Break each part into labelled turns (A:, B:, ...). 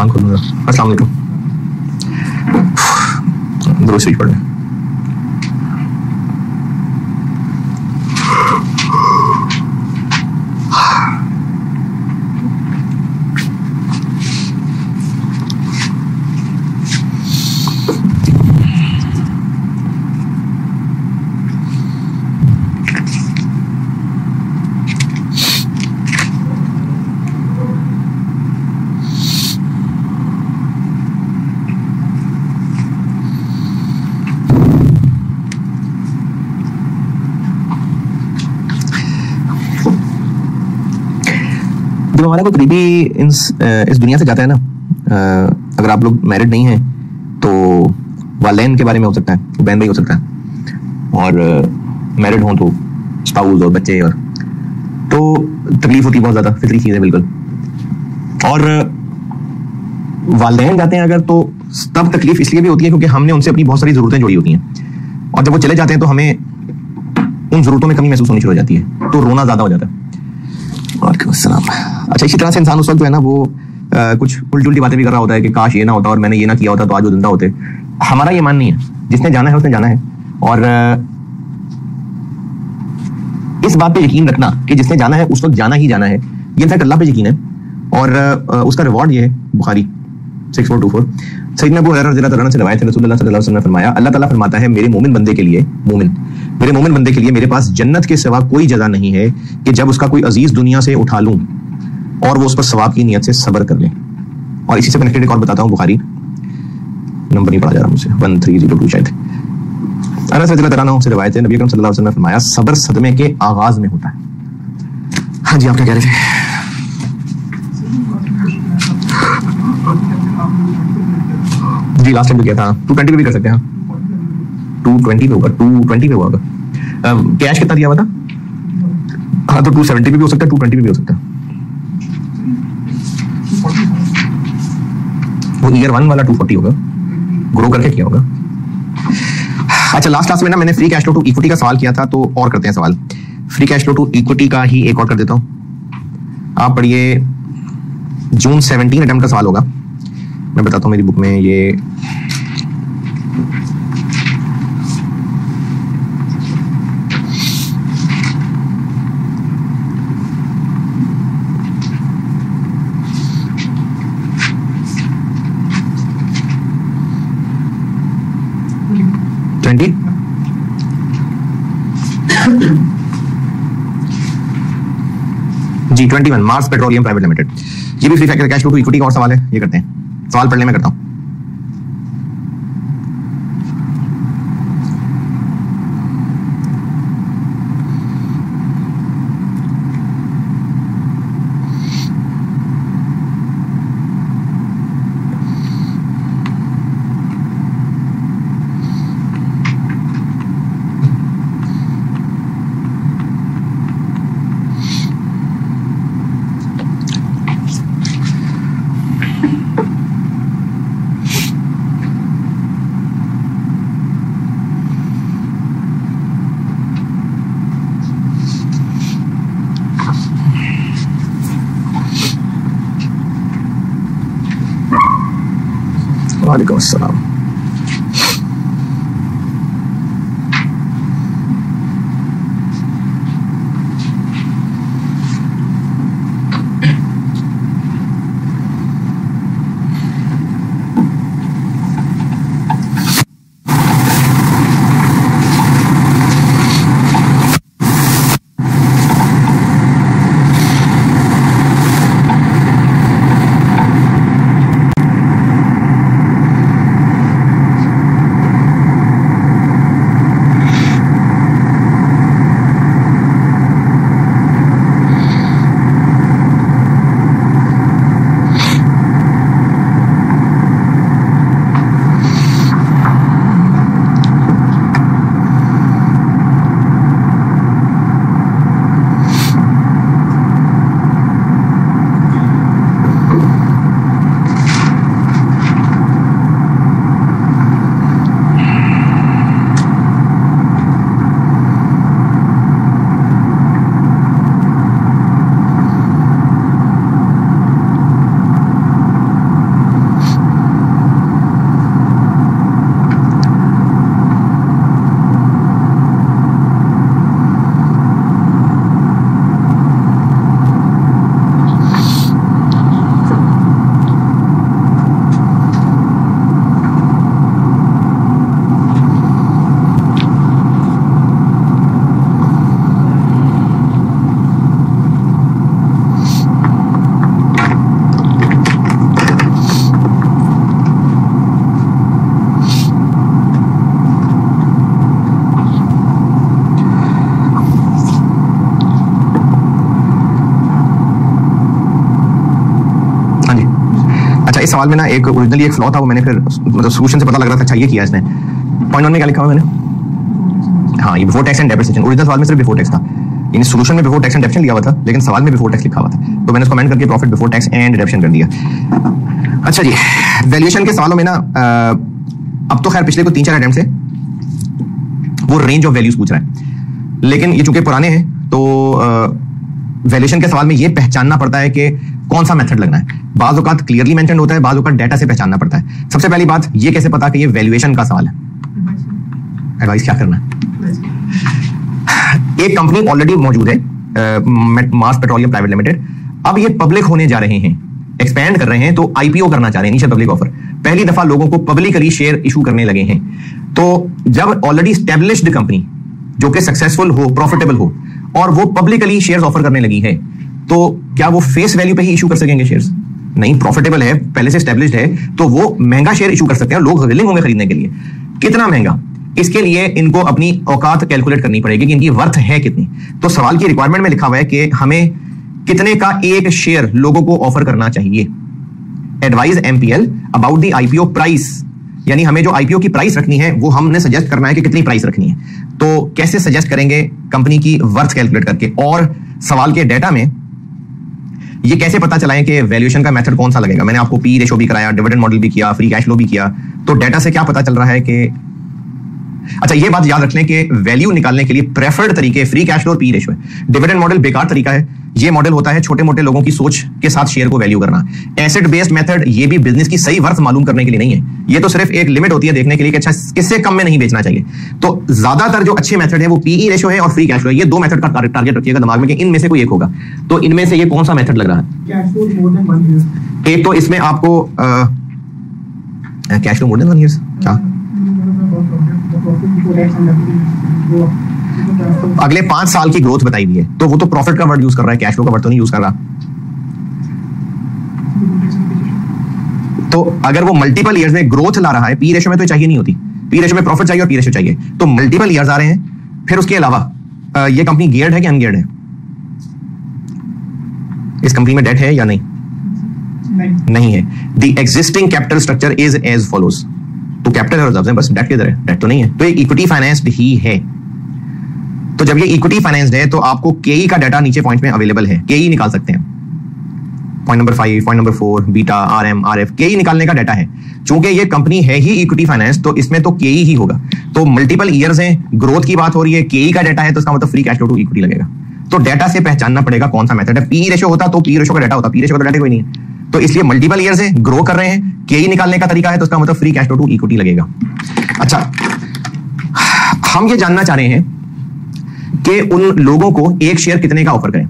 A: कुरान खोलूंगा। अस्सलाम वालेकुम, दुरूद शरीफ पढ़ लें। जब हमारा कोई करीबी इस दुनिया से जाता है ना, अगर आप लोग मैरिड नहीं हैं तो वालेन के बारे में हो सकता है, बहन भाई हो सकता है, और मैरिड हों तो स्पाउस और बच्चे, और तो तकलीफ होती है बहुत ज़्यादा, फितरी चीज़ है बिल्कुल। और वालेन जाते हैं अगर तो तब तकलीफ इसलिए भी होती है क्योंकि हमने उनसे अपनी बहुत सारी ज़रूरतें जुड़ी होती हैं, और जब वो चले जाते हैं तो हमें उन ज़रूरतों में कमी महसूस होनी शुरू हो जाती है, तो रोना ज़्यादा हो जाता है। अच्छा, इसी तरह से इंसान उस वक्त जो है ना वो कुछ उल्टी उल्टी बातें भी कर रहा होता है कि काश ये ना होता और मैंने ये ना किया होता तो आज वो जिंदा होते। हमारा ये मान नहीं है, जिसने जाना है उसने जाना है, और इस बात पे यकीन रखना कि जिसने जाना है उस वक्त जाना ही जाना है, ये इनफैक्ट अल्लाह पे यकीन है, और उसका रिवॉर्ड ये है। बुखारी 6424 सैयदना अबू हुरैरा रज़ियल्लाहु अन्हु से रवायत है, रसूलुल्लाह सल्लल्लाहु अलैहि वसल्लम ने फरमाया, अल्लाह ताला फरमाता है मेरे मोमिन बंदे के लिए, मेरे मोमिन बंदे के लिए मेरे पास जन्नत के सिवा कोई जगह नहीं है कि जब उसका कोई अजीज दुनिया से उठा लूं और वो उस पर सवाब की नियत से सब्र कर ले। और इसी से कनेक्टेड एक और बताता हूं, बुखारी नंबर नहीं पढ़ा जा रहा मुझसे, 1302 शायद। अनस रज़ियल्लाहु अन्हु से रवायत है, नबी अकरम सल्लल्लाहु अलैहि वसल्लम ने फरमाया सब्र सदमे के आगाज में होता है। हाँ जी, आप क्या कह रहे थे? जी लास्ट टाइम जो किया था 220 पे भी कर सकते हैं। 220 पे होगा, 220 पे होगा। कैश कितना दिया हुआ था? हाँ, तो 270 पे भी हो सकता है, 220 पे भी हो सकता है। वो ईयर 1 वाला 240 होगा, ग्रो करके किया होगा। अच्छा, लास्ट क्लास में ना मैंने free cash flow to equity का सवाल किया था, तो और करते हैं सवाल। Free cash flow to equity का ही एक और कर देता हूं। आप पढ़िए, जून 17 अटेम्प्ट का सवाल होगा। मैं बताता हूँ मेरी बुक में ये G 21 Mars petroleum private limited. ये भी free cash flow to equity का और सवाल है, ये करते हैं। सवाल पढ़ने में करता हूं। वालेकुम अस्सलाम। अच्छा, इस सवाल में ना एक ओरिजिनली एक फ्लॉ था, वो मैंने फिर मतलब सोल्यूशन से पता लग रहा था अच्छा ये किया इसने। पॉइंट 1 में क्या लिखा हुआ मैंने? हाँ, ये before tax and depreciation. Original सवाल में सिर्फ बिफोर टैक्स था, यानी सोल्यूशन में बिफोर टैक्स एंड डेप्रिसिएशन लिखा हुआ था, लेकिन सवाल में बिफोर टैक्स लिखा हुआ था, तो मैंने उसको कमेंट करके profit before tax and depreciation कर दिया। अच्छा जी, वैल्यूएशन के सवालों में ना अब तो खैर पिछले को 3-4 अटेम्प्ट से वो रेंज ऑफ वैल्यूज पूछ रहा है, लेकिन ये चूंकि पुराने हैं तो वैल्यूएशन के सवाल में ये पहचानना पड़ता है कि कौन सा मेथड लगना है। बाज़ औक़ात क्लियरली मेंशन होता है, बाज़ औक़ात डेटा से पहचानना पड़ता है। सबसे पहली बात ये कैसे पता कि ये वैल्यूएशन का सवाल है? एडवाइस क्या करना है? एक कंपनी ऑलरेडी मौजूद है, मार्स पेट्रोलियम प्राइवेट लिमिटेड। अब ये पब्लिक होने जा रहे हैं, एक्सपैंड कर रहे हैं, तो आईपीओ करना चाह रहे हैं, इनिशियल पब्लिक ऑफर। पहली दफा लोगों को पब्लिकली शेयर इशू करने लगे हैं। तो जब ऑलरेडी स्टैब्लिश्ड कंपनी जो कि सक्सेसफुल हो, प्रॉफिटेबल हो, और वो पब्लिकली शेयर्स ऑफर करने लगी है, तो क्या वो फेस वैल्यू पे ही इशू कर सकेंगे शेयर्स? नहीं, प्रॉफिटेबल है, पहले से स्टैब्लिश्ड है, तो वो महंगा शेयर इशू कर सकते हैं, लोग विलिंग होंगे खरीदने के लिए। कितना महंगा? इसके लिए इनको अपनी औकात कैलकुलेट करनी पड़ेगी कि इनकी वर्थ है कितनी। तो सवाल की रिक्वायरमेंट में लिखा हुआ है कि हमें कितने का एक शेयर लोगों को ऑफर करना चाहिए। Advise MPL about the IPO price, यानी हमें जो आईपीओ की प्राइस रखनी है वो हमने सजेस्ट करना है कि कितनी प्राइस रखनी है। तो कैसे सजेस्ट करेंगे? कंपनी की वर्थ कैलकुलेट करके। और सवाल के डेटा में ये कैसे पता चलाएं कि वैल्यूएशन का मेथड कौन सा लगेगा? मैंने आपको पी रेशो भी कराया, डिविडेंड मॉडल भी किया, फ्री कैश फ्लो भी किया। तो डेटा से क्या पता चल रहा है कि अच्छा, ये बात याद रख लें कि वैल्यू निकालने के लिए प्रेफर्ड तरीके फ्री कैश फ्लो और पी रेशो है। डिविडेंड मॉडल बेकार तरीका है। ये मॉडल होता है छोटे मोटे लोगों की सोच के साथ शेयर को वैल्यू करना। एसेट बेस्ड मेथड ये भी बिजनेस की सही वर्थ मालूम करने के लिए नहीं है, ये तो सिर्फ एक लिमिट होती है देखने के लिए कि अच्छा किससे कम में नहीं बेचना चाहिए। तो ज्यादातर जो अच्छे मेथड है वो पीई रेशो है और फ्री कैश फ्लो है। ये दो मेथड का टारगेट रखिएगा दिमाग में कि इनमें से कोई एक होगा। तो इनमें से ये कौन सा मेथड लग रहा है? एक तो इसमें आपको cash flow more than 1 year क्या अगले 5 साल की ग्रोथ बताई हुई है, तो वो तो प्रॉफिट का वर्ड यूज कर रहा है, कैश फ्लो का वर्ड तो नहीं यूज कर रहा। तो अगर वो मल्टीपल ईयर्स में ग्रोथ ला रहा है, पी रेशो में तो चाहिए नहीं होती, पी रेशो में प्रॉफिट चाहिए और पी रेशो चाहिए, तो मल्टीपल ईयर्स आ रहे हैं। फिर उसके अलावा ये कंपनी गियर्ड है कि अनगियर्ड है? इस कंपनी में डेट है या नहीं? नहीं है। The existing capital structure is as follows. तो कैपिटल और रिजर्व्स हैं, बस डेट किधर है? डेट तो नहीं है, तो ये इक्विटी फाइनेंस्ड ही है। तो जब ये इक्विटी फाइनेंस्ड है तो आपको केई का डाटा नीचे पॉइंट में अवेलेबल है, केई निकाल सकते हैं। Point number 5, point number 4, beta, RM, RF, केई निकालने का डाटा है। चूंकि ये कंपनी है ही इक्विटी फाइनेंस, तो इसमें तो केई ही होगा। तो मल्टीपल ईयर्स हैं, ग्रोथ की बात हो रही है, केई का डाटा है, तो इसका मतलब free cash flow to equity लगेगा। तो डाटा से पहचानना पड़ेगा कौन सा मेथड है। पी रेशो होता तो पी रेशो का डाटा होता, पी रेशो का डाटा कोई नहीं है, तो इसलिए मल्टीपल ईयर्स है, ग्रो कर रहे हैं, केई निकालने का तरीका है, तो इसका मतलब free cash flow to equity लगेगा। अच्छा, हम ये जानना चाह रहे हैं कि उन लोगों को एक शेयर कितने का ऑफर करें।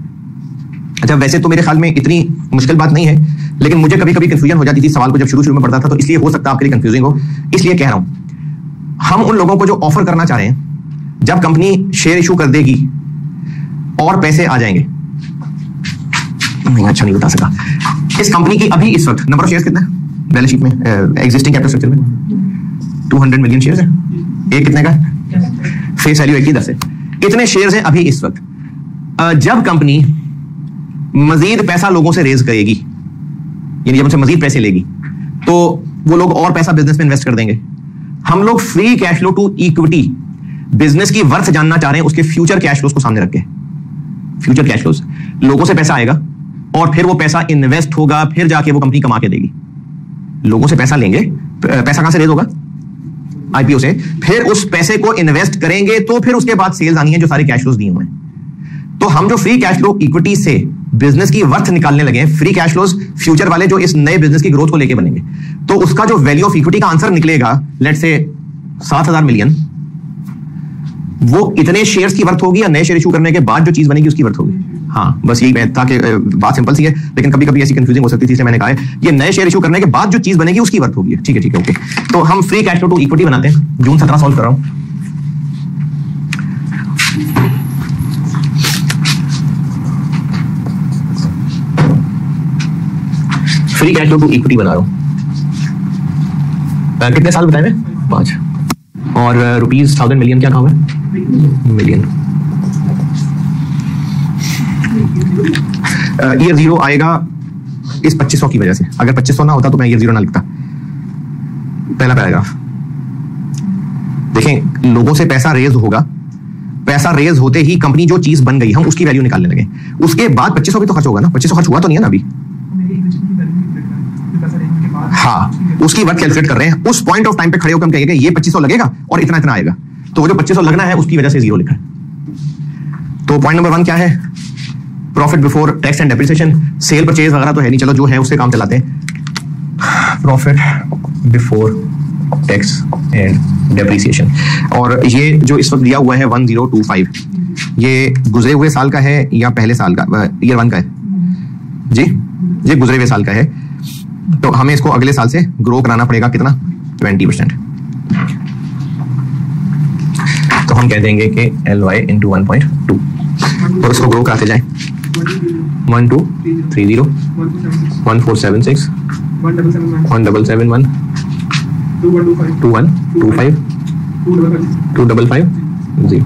A: अच्छा, वैसे तो मेरे ख्याल में इतनी मुश्किल बात नहीं है, लेकिन मुझे कभी कभी कंफ्यूजन हो जाती थी सवाल को जब शुरू में पढ़ता था, तो इसलिए हो सकता है आपके लिए कंफ्यूजिंग हो, इसलिए कह रहा हूं। हम उन लोगों को जो ऑफर करना चाह रहे हैं, जब कंपनी शेयर इशू कर देगी और पैसे आ जाएंगे, नहीं अच्छा नहीं बता सका। इस कंपनी की अभी इस वक्त नंबर ऑफ शेयर्स कितना है बैलेंस शीट में, एग्जिस्टिंग कैपिटल स्ट्रक्चर में? 200 मिलियन शेयर्स है। एक कितने का? फेस वैल्यू 1 की 10 है। कितने शेयर्स हैं अभी इस वक्त? जब कंपनी मजीद पैसा लोगों से रेज करेगी, यानी जब उनसे मजीद पैसे लेगी, तो वो लोग और पैसा बिजनेस में इन्वेस्ट कर देंगे। हम लोग free cash flow to equity, business की वर्थ जानना चाह रहे हैं, उसके फ्यूचर कैश फ्लोज को सामने रख के। फ्यूचर कैश फ्लोज, लोगों से पैसा आएगा और फिर वो पैसा इन्वेस्ट होगा, फिर जाके वो कंपनी कमा के देगी। लोगों से पैसा लेंगे, पैसा कहां से रेज होगा? आईपीओ से। फिर उस पैसे को इन्वेस्ट करेंगे, तो फिर उसके बाद सेल्स आनी है, जो सारे कैश फ्लोज दिए हुए हैं। तो हम जो फ्री कैश फ्लो इक्विटी से बिजनेस की वर्थ निकालने लगे हैं, फ्री कैश फ्लोज फ्यूचर वाले जो इस नए बिजनेस की ग्रोथ को लेके बनेंगे, तो उसका जो वैल्यू ऑफ इक्विटी का आंसर निकलेगा, लेट्स से 7,000 मिलियन, वो इतने शेयर्स की वर्थ होगी या नए शेयर इशू करने के बाद जो चीज बनेगी उसकी वर्थ होगी? हाँ, बस यही था कि बात सिंपल सी है, लेकिन कभी कभी ऐसी कंफ्यूजिंग हो सकती थी, इसलिए मैंने कहा है ये नए शेयर इशू करने के बाद जो चीज बनेगी उसकी वर्थ होगी। ठीक है, ओके। तो हम free cash flow to equity बनाते हैं। जून 17 सॉल्व कर रहा हूं। Free cash flow to equity बना रहा हूं। कितने साल बताए मैं? 5। और रुपीज 1000 मिलियन क्या कहा है? मिलियन। ईयर 0 आएगा इस 2500 की वजह से। अगर 2500 ना होता तो मैं ये 0 ना लिखता। पहला पैराग्राफ देखें, लोगों से पैसा रेज होगा, पैसा रेज होते ही कंपनी जो चीज बन गई हम उसकी वैल्यू निकालने लगे, उसके बाद 2500 भी तो खर्च होगा ना। 2500 खर्च हुआ तो नहीं है ना अभी। हाँ, उसकी वर्थ कैलकुलेट कर रहे हैं। उस पॉइंट ऑफ टाइम पे खड़े होकर हम कहेंगे ये 2500 लगेगा और इतना इतना आएगा, तो वो जो 2500 लगना है उसकी वजह से 0 लिखा है। तो पॉइंट नंबर 1 क्या है? Profit before tax and depreciation. Cell purchase वगैरह तो है नहीं, चलो जो है उससे काम चलाते हैं। Profit before tax and depreciation. और ये जो इस वक्त दिया हुआ है 1025, ये गुजरे हुए साल का है या पहले साल का, ईयर 1 का है जी? ये गुजरे हुए साल का है, तो हमें इसको अगले साल से ग्रो कराना पड़ेगा। कितना? 20%। तो हम कह देंगे कि LY इंटू 1.2 और इसको ग्रो कराते जाए। 1230 1476 1771 2125 255 जी।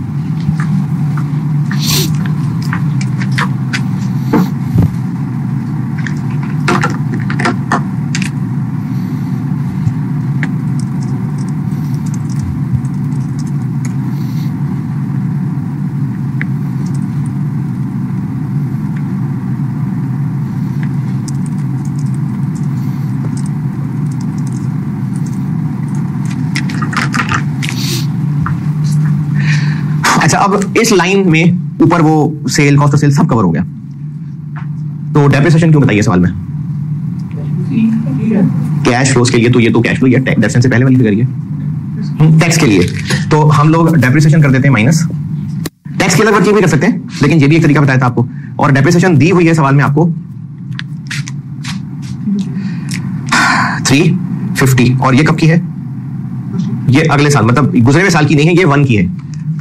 A: अच्छा, अब इस लाइन में ऊपर वो सेल, कॉस्ट ऑफ सेल सब कवर हो गया, तो डेप्रिसिएशन क्यों बताइए सवाल में? कैश फ्लोज के लिए, तो ये तो कैश फ्लो या डेप्रिसिएशन से पहले वाली फिगर है। टैक्स के लिए तो हम लोग डेप्रिसिएशन कर देते हैं माइनस। टैक्स के अलग चीज भी कर सकते हैं, लेकिन ये भी एक तरीका बताया था आपको। और डेप्रिसिएशन दी हुई है सवाल में आपको 350, और ये कब की है? ये अगले साल, मतलब गुजरे हुए साल की नहीं है, ये 1 की है,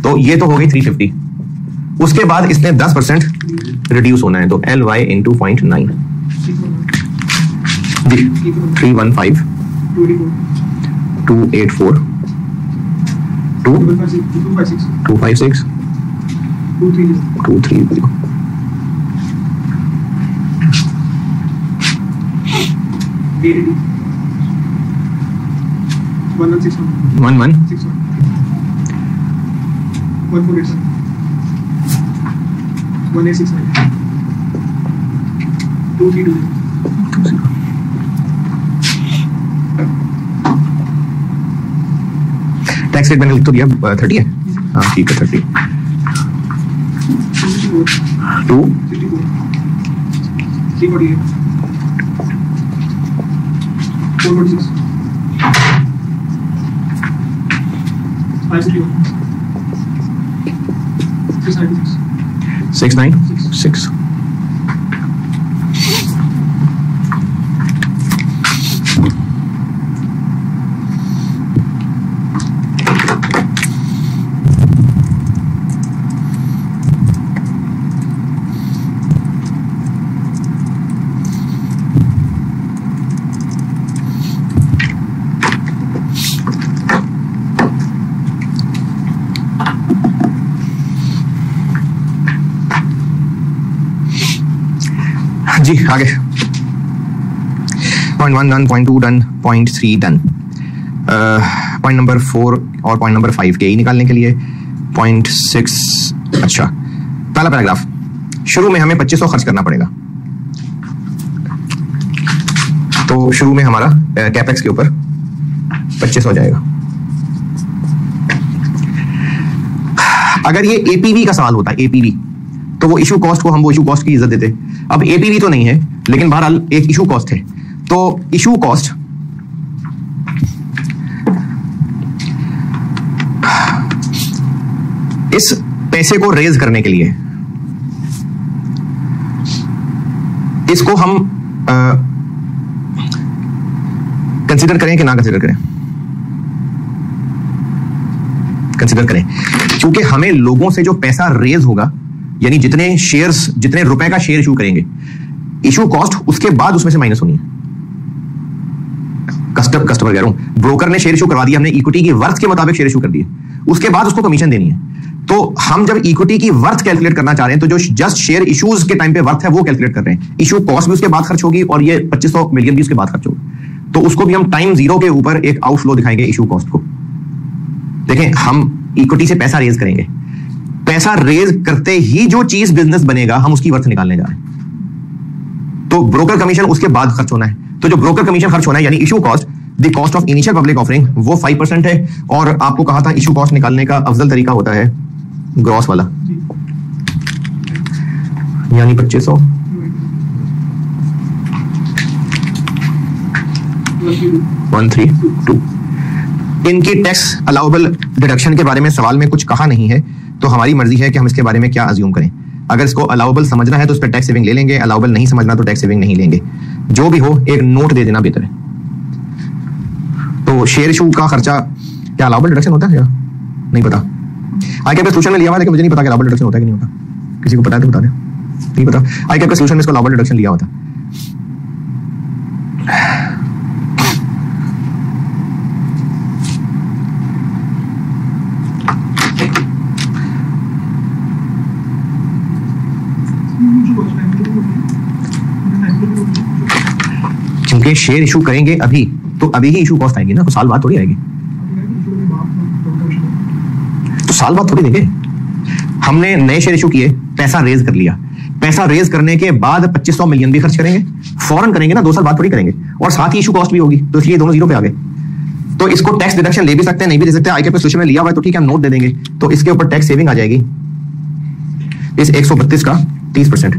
A: तो ये तो हो गई 350। उसके बाद इसने 10% रिड्यूस होना है, तो LY इंटू 0.9 315 284 256 230 11 टैक्स रेट मैंने लिख तो दिया 30 है। हाँ ठीक है, 30 2 696 जी। आगे 0.1 done, 0.2 done, 0.3 done. Point number 4 और पॉइंट नंबर 5 के निकालने के लिए 0.6। अच्छा, पहला पैराग्राफ, शुरू में हमें 2500 खर्च करना पड़ेगा, तो शुरू में हमारा कैपेक्स के ऊपर 2500 जाएगा। अगर ये एपीवी का सवाल होता है, एपीवी, तो वो इशू कॉस्ट को हम वो इशू कॉस्ट की इज्जत देते। अब एपीवी तो नहीं है, लेकिन बहरहाल एक इशू कॉस्ट है, तो इशू कॉस्ट इस पैसे को रेज करने के लिए इसको हम कंसीडर करें कि ना कंसीडर करें? कंसीडर करें, क्योंकि हमें लोगों से जो पैसा रेज होगा, यानी जितने शेयर्स, जितने रुपए का शेयर इशू करेंगे, इशू कॉस्ट उसके बाद उसमें से माइनस होनी है। कस्टमर कह रहा हूं, ब्रोकर ने शेयर इशू करवा दिया, हमने इक्विटी की वर्थ के मुताबिक शेयर इशू कर दिए, उसके बाद उसको कमीशन देनी है, तो तो हम जब इक्विटी की वर्थ कैलकुलेट करना चाह रहे हैं तो जो जस्ट शेयर इश्यूज के टाइम पे वर्थ है वो कैलकुलेट कर रहे हैं। इशू कॉस्ट भी उसके बाद खर्च होगी और ये 2500 मिलियन भी उसके बाद खर्च होगी, तो उसको भी हम टाइम जीरो के ऊपर एक आउटफ्लो दिखाएंगे इशू कॉस्ट को। देखें, हम इक्विटी से पैसा रेज करेंगे, पैसा रेज करते ही जो चीज बिजनेस बनेगा हम उसकी वर्थ निकालने जा रहे हैं। तो ब्रोकर कमीशन उसके बाद खर्च होना है, तो जो ब्रोकर कमीशन खर्च होना है यानी issue cost, the cost of initial public offering, वो 5% है। और आपको कहा था इशू कॉस्ट निकालने का अफजल तरीका होता है ग्रॉस वाला, यानी 2500 132। इनकी टैक्स अलाउबल डिडक्शन के बारे में सवाल में कुछ कहा नहीं है, तो हमारी मर्जी है कि हम इसके बारे में क्या अज्यूम करें। अगर इसको अलाउबल समझना है तो उस पर टैक्स सेविंग ले लेंगे, अलाउबल नहीं समझना तो टैक्स सेविंग नहीं लेंगे। जो भी हो एक नोट दे देना बेहतर है। तो शेयर इशू का खर्चा क्या अलाउबल डिडक्शन होता है या नहीं पता? आई कैप सोल्यूशन में लिया हुआ, लेकिन मुझे नहीं पता कि अलाउबल डिडक्शन होता है कि नहीं होता। किसी को पता है तो बता दें। नहीं पता, आई कैप सोल्यूशन में इसको अलाउबल डिडक्शन लिया होता। क्योंकि शेयर इशू करेंगे अभी तो अभी ही इशू कॉस्ट आएगी ना, तो साल बाद थोड़ी आएगी, तो साल बाद थोड़ी देंगे। हमने नए शेयर इशू किए, पैसा रेज कर लिया, पैसा रेज करने के बाद 2500 मिलियन भी खर्च करेंगे, फौरन करेंगे ना, 2 साल बाद थोड़ी करेंगे, और साथ ही इशू कॉस्ट भी होगी, तो इसलिए दोनों जीरो पे आ गए। तो इसको टैक्स डिडक्शन ले भी सकते हैं, नहीं भी दे सकते। आई कैप सोल्यूशन में लिया हुआ है तो ठीक है, हम नोट दे देंगे, तो इसके ऊपर टैक्स सेविंग आ जाएगी इस 132 का 30%।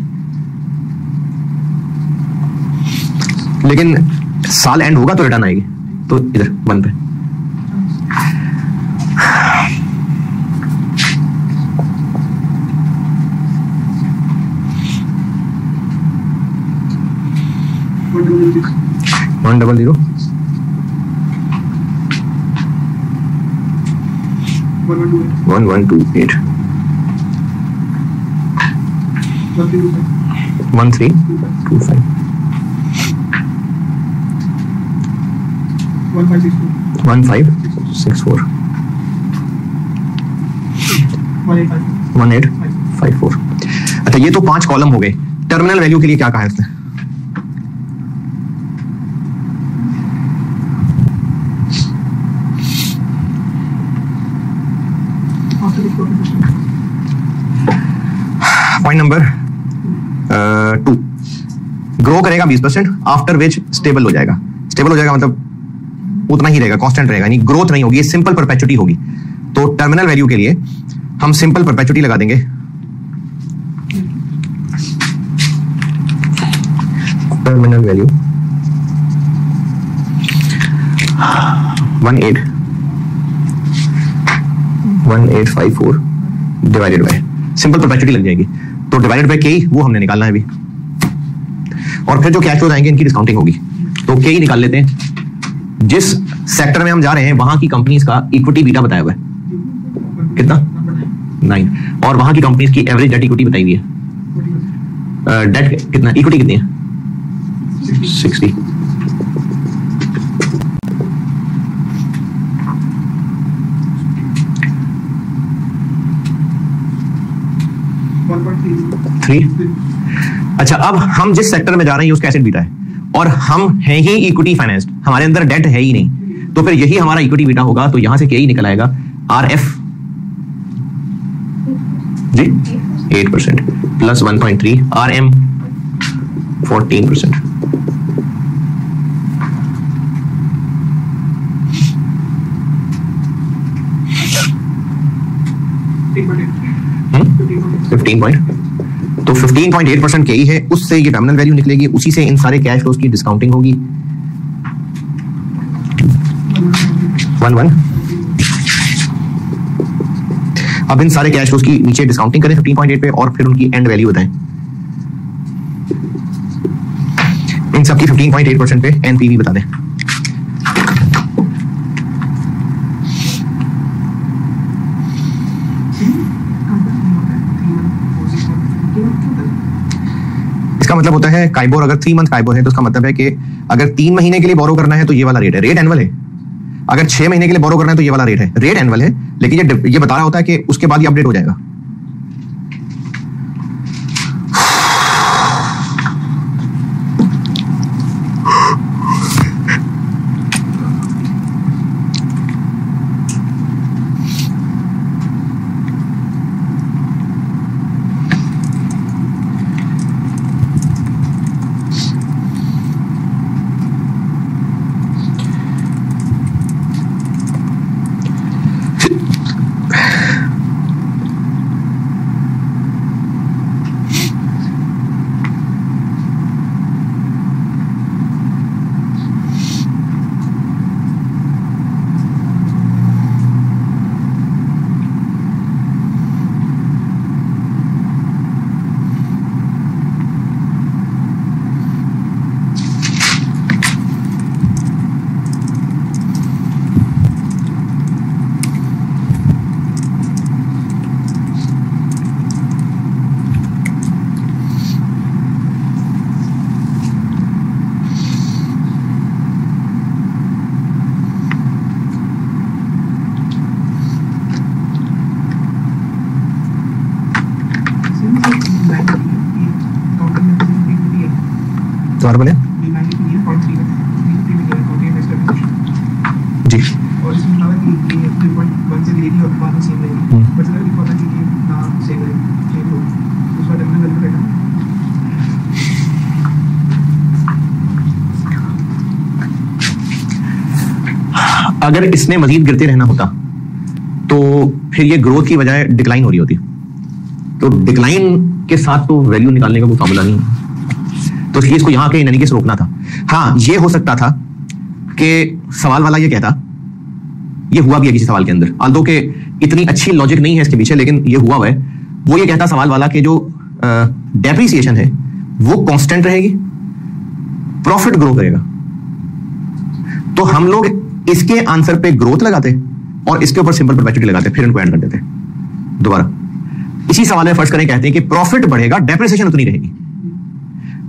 A: लेकिन साल एंड होगा तो रिटर्न आएगी, तो इधर 1 पे। वन 100 1128 1325 1564 1854। अच्छा, ये तो 5 कॉलम हो गए। टर्मिनल वैल्यू के लिए क्या कहा है इसने? पॉइंट नंबर 2, ग्रो करेगा 20%, आफ्टर विच स्टेबल हो जाएगा। स्टेबल हो जाएगा मतलब उतना ही रहेगा, कांस्टेंट रहेगा, यानी ग्रोथ नहीं होगी, ये सिंपल परपेचुटी होगी। तो टर्मिनल वैल्यू के लिए हम सिंपल परपेचुटी लगा देंगे। Terminal value 1854 divided by simple perpetuity लग जाएगी, तो डिवाइडेड बाय के, वो हमने निकालना है अभी। और फिर जो कैश फ्लोज आएंगे इनकी डिस्काउंटिंग होगी, तो के ही निकाल लेते हैं। जिस सेक्टर में हम जा रहे हैं वहां की कंपनीज का इक्विटी बीटा बताया हुआ है कितना? 9। और वहां की कंपनीज की एवरेज डेट इक्विटी बताई हुई है। डेट कितना, इक्विटी कितनी है? 60। अच्छा, अब हम जिस सेक्टर में जा रहे हैं उसका एसेट बीटा है, और हम हैं ही इक्विटी फाइनेंस्ड, हमारे अंदर डेट है ही नहीं, तो फिर यही हमारा इक्विटी बीटा होगा। तो यहां से क्या ही निकल आएगा? RF जी 8% प्लस 1.3, RM 14%। तो 15.8% के ही है, उससे ये टर्मिनल वैल्यू निकलेगी, उसी से इन सारे कैश फ्लोज की डिस्काउंटिंग होगी। 11। अब इन सारे कैश फ्लोज की नीचे डिस्काउंटिंग करें 15.8 पे, और फिर उनकी एंड वैल्यू बताएं। इन सबकी 15.8% पे एनपीवी बता दें। इसका मतलब होता है काइबोर, अगर 3 मंथ काइबोर है तो उसका मतलब है कि अगर 3 महीने के लिए बोरो करना है तो ये वाला रेट है, रेट एनुअल है। अगर 6 महीने के लिए बोरो करना है तो ये वाला रेट है, रेट एनुअल है, लेकिन ये बता रहा होता है कि उसके बाद ये अपडेट हो जाएगा। दोबारा बोले जी।
B: और इसमें कहा कि ये 3.1 से लेगी और बाद में सेम रहेगी, बट अगर लिखा था कि ये ना सेम रहे चेंज हो तो उसका टर्मिनल वैल्यू रहेगा।
A: अगर इसने मजीद गिरते रहना होता तो फिर ये ग्रोथ की बजाय डिक्लाइन हो रही होती, तो डिक्लाइन के साथ तो वैल्यू निकालने का कोई फॉर्मूला नहीं है, तो इसलिए इसको यहां के इन एनी केस रोकना था। हाँ, ये हो सकता था कि सवाल वाला ये कहता, ये हुआ भी है किसी सवाल के अंदर, आल्दो के इतनी अच्छी लॉजिक नहीं है इसके पीछे, लेकिन ये हुआ है, वो ये कहता सवाल वाला कि जो डेप्रिसिएशन है वो कांस्टेंट रहेगी, प्रॉफिट ग्रो करेगा, तो हम लोग इसके आंसर पे ग्रोथ लगाते और इसके ऊपर सिंपल परपेचुइटी लगाते, फिर इनको ऐड कर देते। दोबारा इसी सवाल में फर्ज करें, कहते हैं कि प्रॉफिट बढ़ेगा, डेप्रिसिएशन उतनी रहेगी,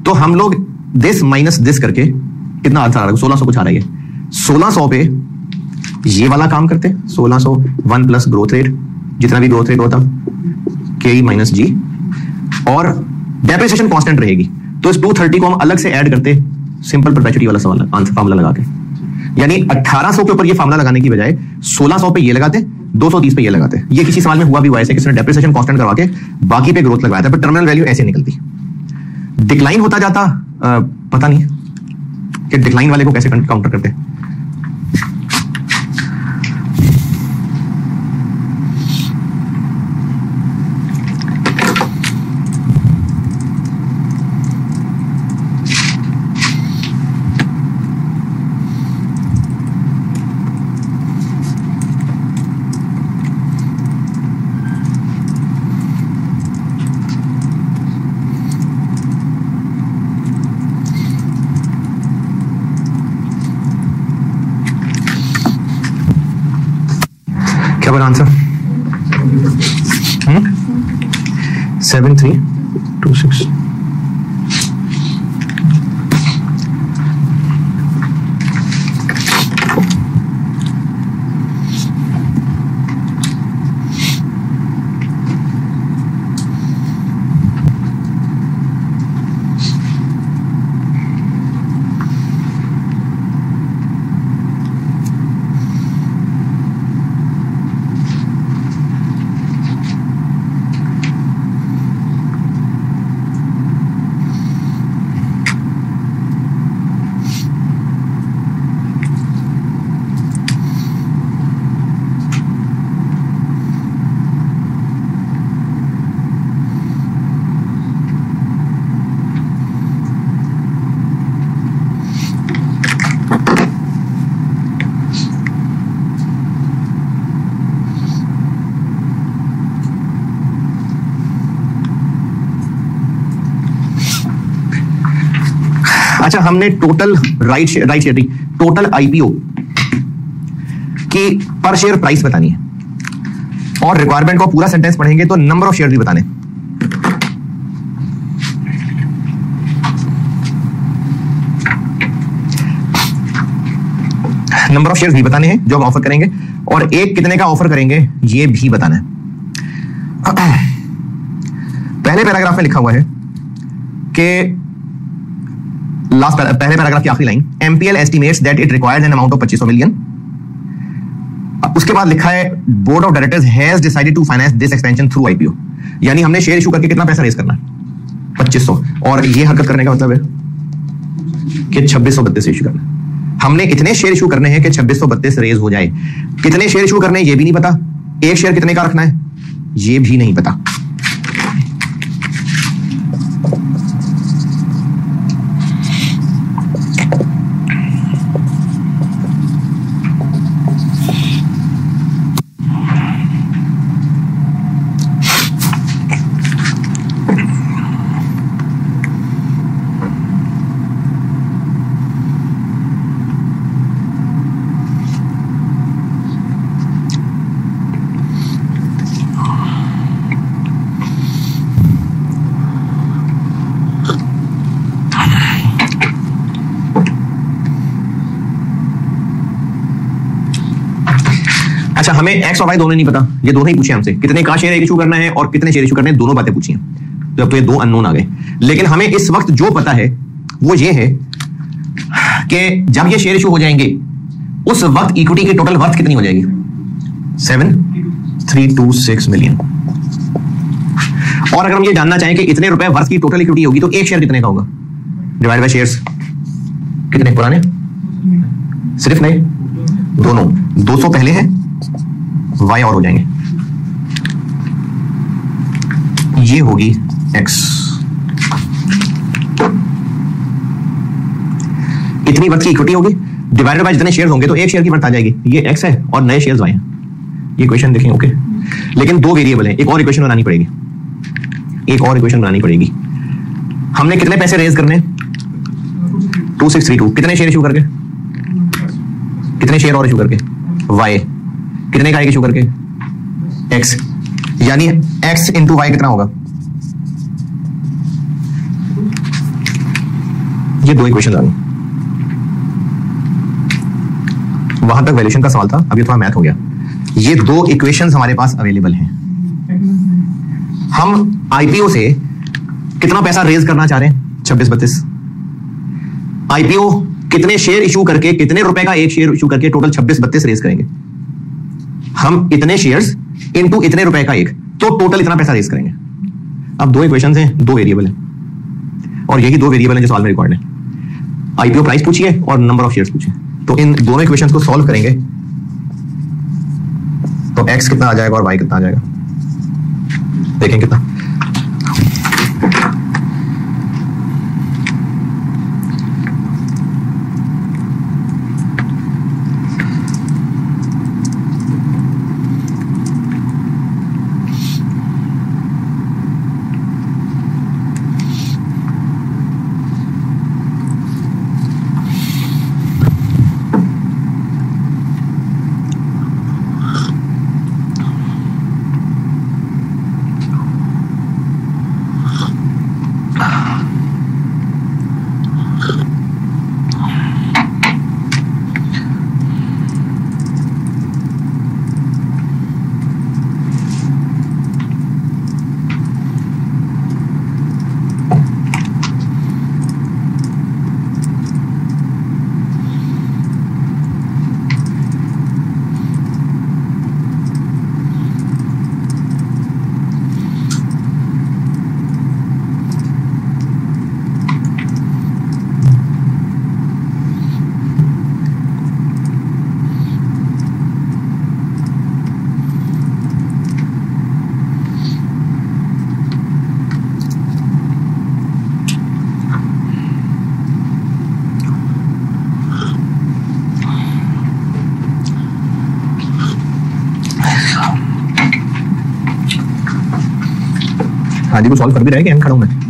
A: तो हम लोग दिस माइनस दिस करके कितना आंसर आ रहा है, 1600 कुछ आ रहा है। 1600 पे ये वाला काम करते, 1600 1 प्लस ग्रोथ रेट, जितना भी ग्रोथ रेट होता के माइनस जी, और डेप्रिसिएशन कांस्टेंट रहेगी, तो इस 230 को हम अलग से ऐड करते सिंपल परपेचुइटी वाला सवाल आंसर फार्मूला लगा के, यानी 1800 के ऊपर ये फार्मूला लगाने की बजाय 1600 पे ये लगाते, 230 पे ये लगाते। ये किसी सवाल में हुआ भी हुआ ऐसे, किसी ने डेप्रिसिएशन कांस्टेंट करवा के बाकी पे ग्रोथ लगवाया था, पर टर्मिनल वैल्यू ऐसे निकलती। डिक्लाइन होता जाता पता नहीं कि डिक्लाइन वाले को कैसे काउंटर करते। क्या बोला आंसर? 7326। अच्छा, हमने total right share total IPO की पर शेयर प्राइस बतानी है, और रिक्वायरमेंट को पूरा सेंटेंस पढ़ेंगे तो नंबर ऑफ शेयर भी बताने। नंबर ऑफ शेयर्स भी बताने हैं जो हम ऑफर करेंगे, और एक कितने का ऑफर करेंगे ये भी बताना है। पहले पैराग्राफ में लिखा हुआ है कि पहले पैराग्राफ की आखिरी line, MPL estimates that it requires an amount of 2500 million. उसके बाद लिखा है board of directors has decided to finance this expansion through IPO, यानी हमने शेयर इशू करके कितना पैसा रेज करना है 2500, और ये हरकत करने का मतलब है कि 2632 इशू करना है। हमने इतने शेयर इशू करने हैं कि 2632 रेज हो जाए। कितने शेयर इशू करने हैं ये भी नहीं पता, एक शेयर कितने का रखना है ये भी नहीं पता। अच्छा, हमें एक्स और वाई दोनों नहीं पता, ये दोनों ही पूछे हमसे, कितने का शेयर इशू करना है और कितने शेयर इशू करने हैं, दोनों बातें पूछी हैं। तो अब तो ये दो अननोन आ गए, लेकिन हमें इस वक्त जो पता है वो ये है कि जब ये शेयर इशू हो जाएंगे उस वक्त इक्विटी की टोटल वर्थ कितनी हो जाएगी 7326 मिलियन। और अगर हम ये जानना चाहें कि इतने रुपए वर्थ की टोटल इक्विटी होगी तो एक शेयर कितने का होगा, डिवाइड बाय शेयर्स कितने पुराने, सिर्फ नहीं दोनों, 200 पहले है, y और हो जाएंगे, ये होगी x। इतनी वर्थ की इक्विटी होगी डिवाइडेड बाय जितने शेयर होंगे तो एक शेयर की वर्थ आ जाएगी, ये x है और नए शेयर्स y हैं। ये इक्वेशन देखें, ओके। लेकिन दो वेरिएबल है, एक और इक्वेशन बनानी पड़ेगी, एक और इक्वेशन बनानी पड़ेगी। हमने कितने पैसे रेज करने, 2632, कितने शेयर इशू करके, कितने शेयर और इशू करके, y कितने का इशू करके, x, यानी x इंटू वाई कितना होगा, ये दो इक्वेशन आ गई। वहां तक वैल्यूएशन का सवाल था, अभी थोड़ा मैथ हो गया। ये दो इक्वेशंस हमारे पास अवेलेबल हैं। हम आईपीओ से कितना पैसा रेज करना चाह रहे हैं 2632। आईपीओ कितने शेयर इशू करके, कितने रुपए का एक शेयर इशू करके टोटल 2632 रेज करेंगे। हम इतने शेयर्स इनटू इतने रुपए का एक, तो टोटल इतना पैसा रेज करेंगे। अब दो इक्वेशंस हैं, दो वेरिएबल हैं, और यही दो वेरिएबल हैं जो सवाल में रिकॉर्ड है। आईपीओ प्राइस पूछिए और नंबर ऑफ शेयर्स पूछिए, तो इन दोनों इक्वेशंस को सॉल्व करेंगे तो एक्स कितना आ जाएगा और वाई कितना आ जाएगा, देखें कितना। हाँ जी, वो सॉल्व कर भी रहे कि हम खड़ा हूं मैं।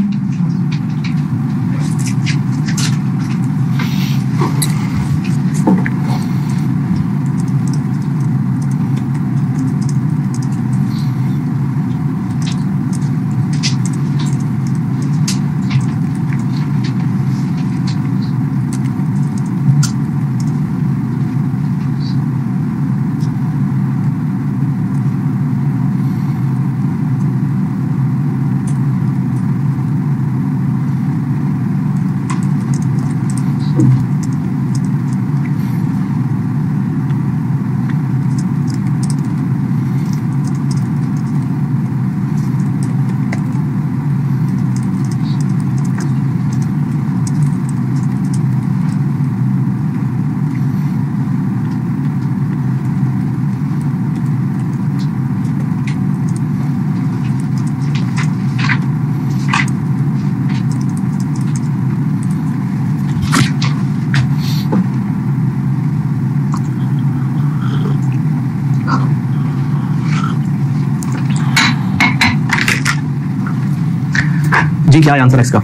A: जी क्या है आंसर एक्स का?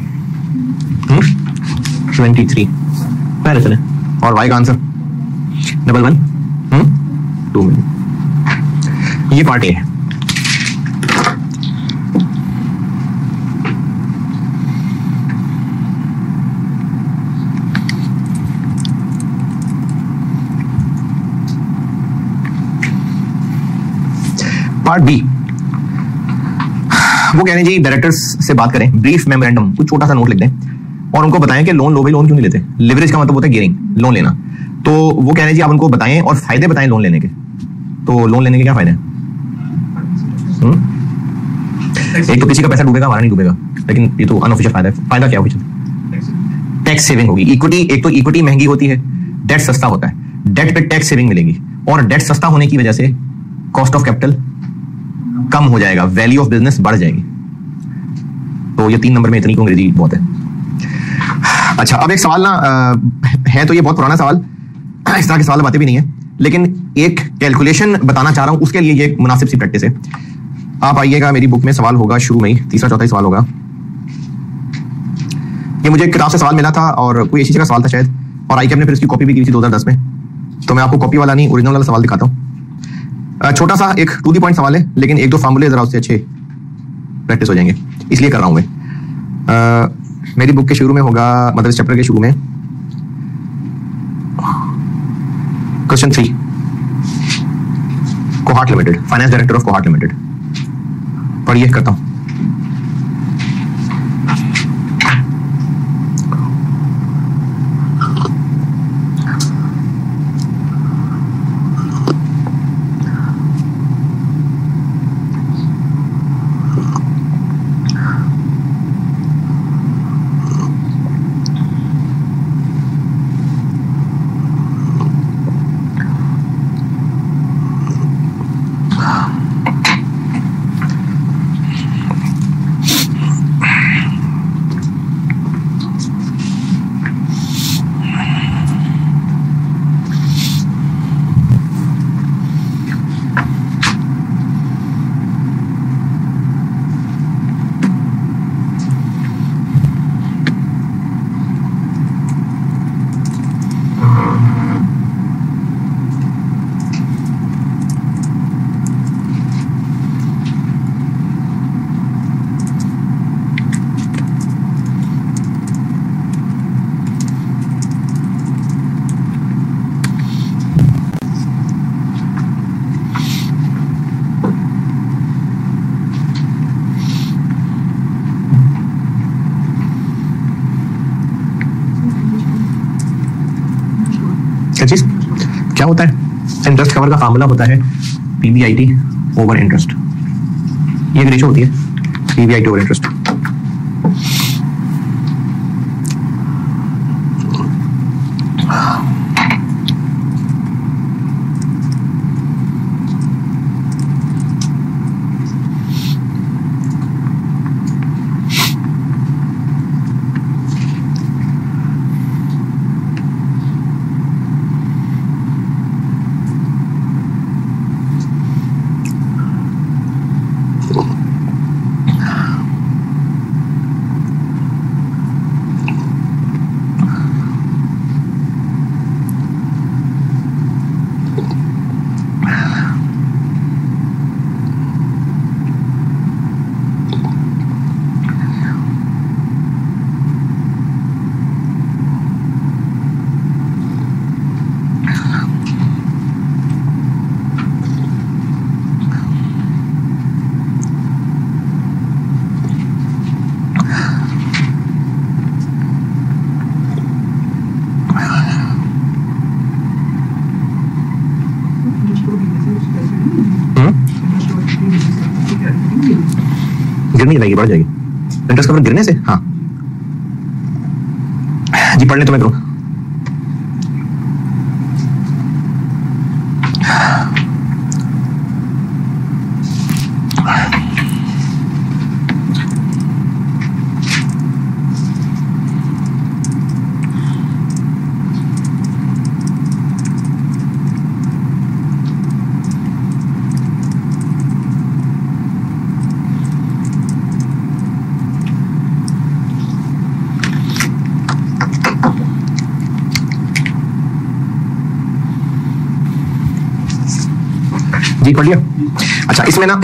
A: 23 पहले चले। और वाई का आंसर 11 2 मिनट। ये पार्ट ए है। पार्ट बी, वो कह रहे हैं जी डायरेक्टर्स से बात करें, ब्रीफ मेमोरेंडम, कुछ छोटा सा नोट लिख दें और उनको बताएं कि लोन लो भाई, लोन क्यों नहीं लेते। लिवरेज का मतलब होता है गियरिंग, लोन लेना। तो वो कह रहे हैं जी आप उनको बताएं और फायदे बताएं लोन लेने के। तो लोन लेने के क्या फायदे हैं? एक तो किसी का पैसा डूबेगा, हमारा नहीं डूबेगा, लेकिन ये तो अनऑफिशियल फायदा है। फायदा क्या ऑफिशियल? टैक्स सेविंग होगी। इक्विटी, एक तो इक्विटी महंगी होती है, डेट सस्ता होता है, डेट पे टैक्स सेविंग मिलेगी, और डेट सस्ता होने की वजह से कॉस्ट ऑफ कैपिटल कम हो जाएगा, वैल्यू ऑफ बिजनेस बढ़ जाएगी। तो ये 3 नंबर में इतनी अंग्रेजी बहुत है। अच्छा, अब एक सवाल ना है, तो ये बहुत पुराना सवाल, इस तरह के सवाल बातें भी नहीं है, लेकिन एक कैलकुलेशन बताना चाह रहा हूं, उसके लिए ये मुनासिब सी प्रैक्टिस है। आप आइएगा, मेरी बुक में सवाल होगा शुरू में ही, तीसरा चौथा ही सवाल होगा। ये मुझे एक किताब से सवाल मिला था और कोई ऐसी जगह सवाल था शायद, और आईकेएम ने फिर इसकी कॉपी भी की थी 2010 में। तो मैं आपको कॉपी वाला नहीं, ओरिजिनल वाला सवाल दिखाता हूँ। छोटा सा एक टू द पॉइंट सवाल है, लेकिन एक दो फार्मूले जरा उससे अच्छे प्रैक्टिस हो जाएंगे, इसलिए कर रहा हूं मैं। मेरी बुक के शुरू में होगा, मतलब इस चैप्टर के शुरू में, question 3, cohort limited, finance director of cohort limited. पढ़िए, करता हूं। चीज क्या होता है? इंटरेस्ट कवर का फार्मूला होता है पीबीआईटी ओवर इंटरेस्ट। ये रेशो होती है पीबीआईटी ओवर इंटरेस्ट। गिरनी रहेगी, बढ़ जाएगी इंटरेस्ट कवर गिरने से। हाँ जी, पढ़ ले तो मैं करूँ। जी पढ़ लिया। अच्छा इसमें ना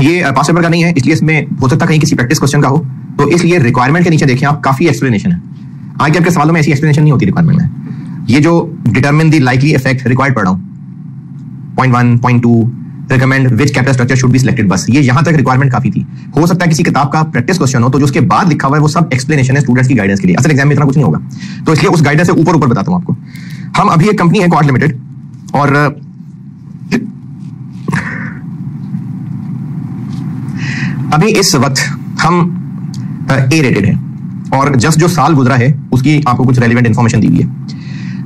A: ये पास पेपर का नहीं है, इसलिए इसमें हो सकता कहीं किसी प्रैक्टिस क्वेश्चन का हो, तो इसलिए रिक्वायरमेंट के नीचे देखें आप, काफी एक्सप्लेनेशन है। आगे आपके सवालों में ऐसी एक्सप्लेनेशन नहीं होती रिक्वायरमेंट में। ये जो determine the likely effect required पढ़ रहा हूं, point 1, point 2, recommend which capital structure should be selected, बस ये यहां तक रिक्वायरमेंट काफी थी। हो सकता है किसी किताब का प्रैक्टिस क्वेश्चन हो तो जो उसके बाद लिखा हुआ है वो सब एक्सप्लेनेशन है स्टूडेंट्स की गाइडेंस के लिए, असल एग्जाम में इतना कुछ नहीं होगा, तो इसलिए उस गाइडेंस से ऊपर ऊपर बताता हूं आपको। हम अभी एक कंपनी है क्वार्ट लिमिटेड, और अभी इस वक्त हम ए रेटेड है, और जस्ट जो साल गुजरा है उसकी आपको कुछ रेलिवेंट इंफॉर्मेशन दी हुई है।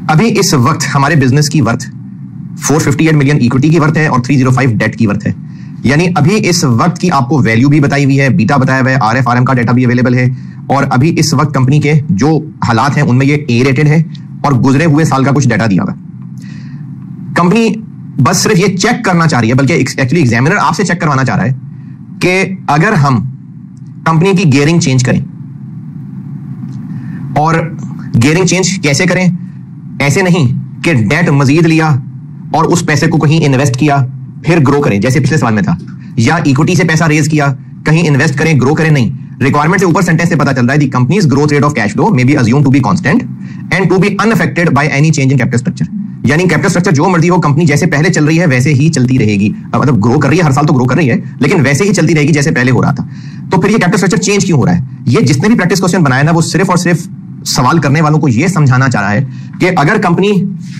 A: अभी इस वक्त हमारे बिजनेस की वर्थ 458 मिलियन इक्विटी की वर्थ है और 305 डेट की वर्थ है। यानी अभी इस वक्त की आपको वैल्यू भी बताई हुई है, बीटा बताया हुआ है, आरएफ आरएम का डेटा भी अवेलेबल है, और अभी इस वक्त कंपनी के जो हालात हैं उनमें ये ए रेटेड है, और गुजरे हुए साल का कुछ डेटा दिया हुआ। कंपनी बस सिर्फ ये चेक करना चाह रही है, बल्कि एक्चुअली एग्जामिनर आपसे चेक करवाना चाह रहा है कि अगर हम कंपनी की गियरिंग चेंज करें, और गियरिंग चेंज कैसे करें, ऐसे नहीं कि डेट मजीद लिया और उस पैसे को कहीं इन्वेस्ट किया फिर ग्रो करें जैसे पिछले सवाल में था, या इक्विटी से पैसा रेज किया कहीं इन्वेस्ट करें ग्रो करें, नहीं। रिक्वायरमेंट से ऊपर सेंटेंस से पता चल रहा है the company's growth rate of cash flow may be assume to be constant and to be unaffected by any change in capital structure. यानी कैपिटल स्ट्रक्चर जो मर्जी हो, कंपनी जैसे पहले चल रही है वैसे ही चलती रहेगी, मतलब ग्रो कर रही है, हर साल तो ग्रो कर रही है, लेकिन वैसे ही चलती रहेगी जैसे पहले हो रहा था। तो फिर ये कैपिटल स्ट्रक्चर चेंज क्यों हो रहा है? ये जिसने भी प्रैक्टिस क्वेश्चन बनाया ना, वो सिर्फ और सिर्फ सवाल करने वालों को यह समझाना चाह रहा है कि अगर कंपनी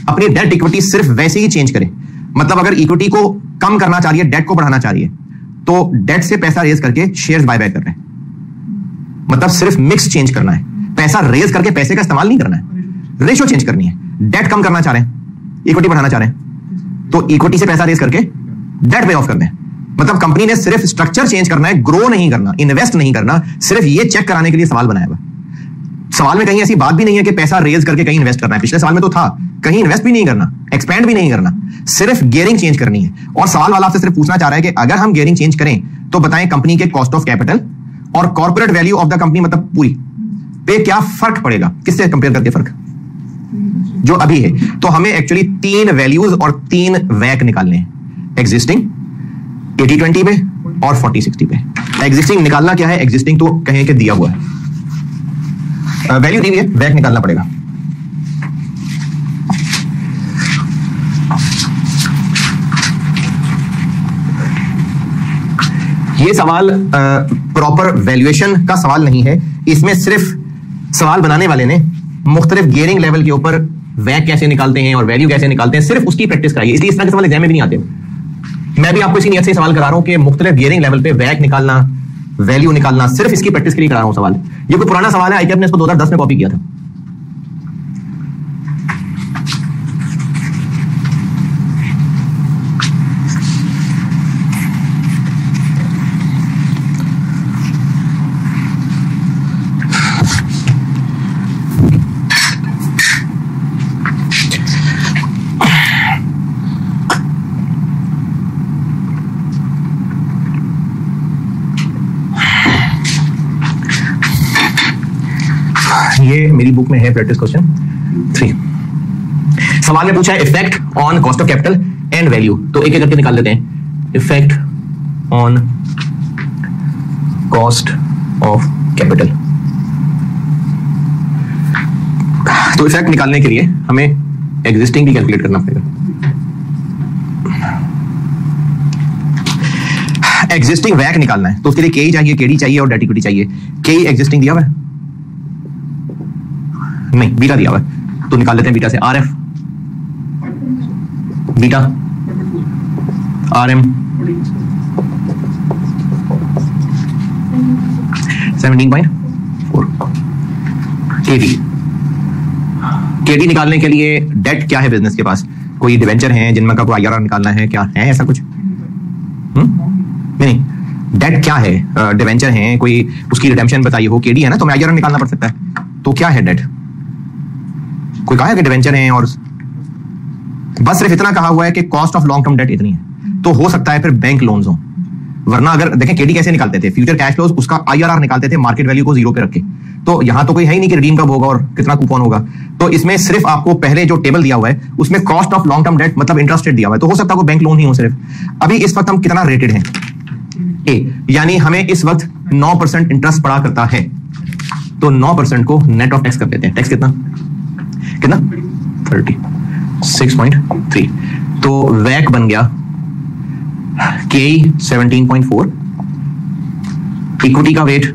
A: अपनी डेट इक्विटी सिर्फ वैसे ही चेंज करे, मतलब अगर इक्विटी को कम करना चाह रही है, डेट को बढ़ाना चाह रही है, तो डेट से पैसा रेज करके शेयर्स बाय बैक कर रहे हैं, मतलब सिर्फ मिक्स चेंज करना है, पैसा रेज करके पैसे का इस्तेमाल नहीं करना है, रेशियो चेंज करनी है। डेट कम करना चाह रहे हैं, इक्विटी बढ़ाना चाह रहे हैं, तो इक्विटी से पैसा रेज करके डेट पे ऑफ करना है। मतलब कंपनी ने सिर्फ स्ट्रक्चर चेंज करना है, ग्रो नहीं करना, इन्वेस्ट नहीं करना, सिर्फ ये चेक कराने के लिए सवाल बनाया हुआ। सवाल में कहीं ऐसी बात भी नहीं है कि पैसा रेज करके कहीं इन्वेस्ट करना है, पिछले सवाल में तो था, कहीं इन्वेस्ट भी नहीं करना, एक्सपेंड भी नहीं करना, सिर्फ गियरिंग चेंज करनी है। और सवाल वाला आपसे सिर्फ पूछना चाह रहा है कि अगर हम गियरिंग चेंज करें तो बताएं कंपनी के कॉस्ट ऑफ कैपिटल और corporate value of the company, मतलब पूरी पे क्या फर्क पड़ेगा, किससे कंपेयर करके फर्क जो अभी है। तो हमें एक्चुअली 3 वैल्यूज और 3 वैक निकालने हैं, एग्जिस्टिंग, 80-20 पे और 40-60 पे। एग्जिस्टिंग निकालना क्या है? एग्जिस्टिंग तो कहें कि दिया हुआ है, वैल्यू दी हुई है, वैक निकालना पड़ेगा। ये सवाल प्रॉपर वैल्यूएशन का सवाल नहीं है, इसमें सिर्फ सवाल बनाने वाले ने मुख्तलिफ गियरिंग लेवल के ऊपर वैक कैसे निकालते हैं और वैल्यू कैसे निकालते हैं, सिर्फ उसकी प्रैक्टिस कराइए। इसलिए इस तरह के सवाल एग्जाम में भी नहीं आते। मैं भी आपको इसी नियत से सवाल करा रहा हूं कि मुख्तलिफ गियरिंग लेवल पे वैक निकालना, वैल्यू निकालना, सिर्फ इसकी प्रैक्टिस के लिए करा रहा हूं सवाल। ये कोई पुराना सवाल है, आईकेएप ने इसको 2010 में कॉपी किया था। ये मेरी बुक में है प्रैक्टिस क्वेश्चन 3। सवाल में पूछा है effect on cost of capital and value, तो एक एक करके निकाल लेते हैं। Effect on cost of capital, तो इफेक्ट निकालने के लिए हमें एग्जिस्टिंग भी कैलकुलेट करना पड़ेगा। एग्जिस्टिंग वैक निकालना है तो उसके लिए केई चाहिए, केडी चाहिए और डेट इक्विटी चाहिए। केई एग्जिस्टिंग दिया हुआ है नहीं, बीटा दिया हुआ है, तो निकाल लेते हैं बीटा से आरएफ, बीटा आरएम 17.4। केडी निकालने के लिए डेट क्या है बिजनेस के पास, कोई डिवेंचर है जिनमें का कोई आईआरआर निकालना है, क्या है ऐसा कुछ? नहीं, डेट क्या है? डिवेंचर है, कोई उसकी रिडेम्पशन बताई हो, केडी है ना, तो मैं आईआरआर निकालना पड़ सकता है। तो क्या है डेट? कोई कहा है कि डिवेंचर है, और बस सिर्फ इतना कहा हुआ है कि cost of long term debt इतनी है, तो हो सकता है फिर बैंक लोन्स हो, वरना अगर देखें केडी कैसे निकालते थे, फ्यूचर कैश फ्लोज उसका आईआरआर निकालते थे मार्केट वैल्यू को 0 पे रख के। तो यहां तो कोई है ही नहीं कि रिडीम कब होगा और कितना कूपन होगा। तो इसमें सिर्फ आपको पहले जो टेबल दिया हुआ है उसमें cost of long term debt मतलब इंटरेस्ट रेट दिया हुआ है। तो हो सकता है कोई बैंक लोन ही हो सिर्फ। अभी इस वक्त हम कितना रेटेड हैं, ए, यानी हमें इस वक्त 9% इंटरेस्ट पड़ा करता है। तो 9% को नेट ऑफ टैक्स कर देते हैं। टैक्स कितना 36.3। तो वैक बन गया के 17.4, इक्विटी का वेट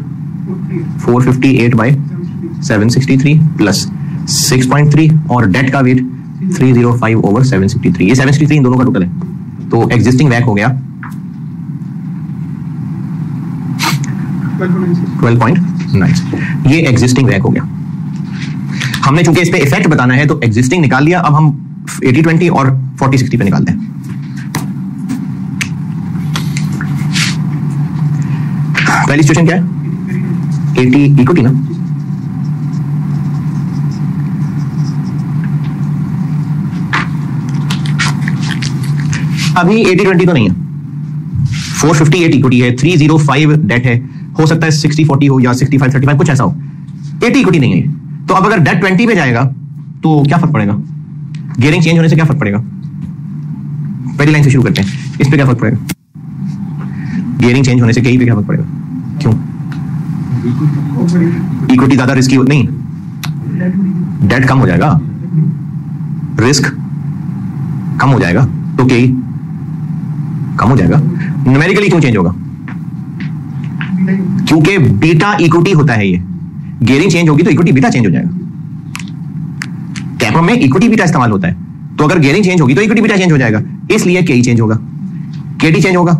A: 458/763 प्लस 6.3 और डेट का वेट 305/763। ये 763 इन दोनों का टोटल है। तो एग्जिस्टिंग वैक हो गया 12.9। ये एग्जिस्टिंग वैक हो गया। हमने चूंकि इस पे इफेक्ट बताना है तो एग्जिस्टिंग निकाल लिया। अब हम 80-20 और 40-60 पे निकालते हैं। पहली सिचुएशन क्या है, 80 इक्विटी ना, अभी 80-20 तो नहीं है, 458 इक्विटी है, 305 डेट है, हो सकता है 60-40 हो या 65-35 कुछ ऐसा हो। 80 इक्विटी नहीं है। तो अब अगर डेट 20 पे जाएगा तो क्या फर्क पड़ेगा, गियरिंग चेंज होने से क्या फर्क पड़ेगा। पहली लाइन से शुरू करते हैं, इस पे क्या फर्क पड़ेगा, गियरिंग चेंज होने से कहीं पे क्या फर्क पड़ेगा, क्यों, इक्विटी ज्यादा रिस्की नहीं, डेट कम हो जाएगा, रिस्क कम हो जाएगा, तो कहीं कम हो जाएगा। न्यूमेरिकली क्यों चेंज होगा, क्योंकि बीटा इक्विटी होता है। ये गियरिंग चेंज होगी तो इक्विटी बीटा चेंज हो जाएगा। कैपम में इक्विटी बीटा इस्तेमाल होता है, तो अगर गियरिंग चेंज होगी तो इक्विटी बीटा चेंज हो जाएगा, इसलिए केई चेंज होगा, केडी चेंज होगा।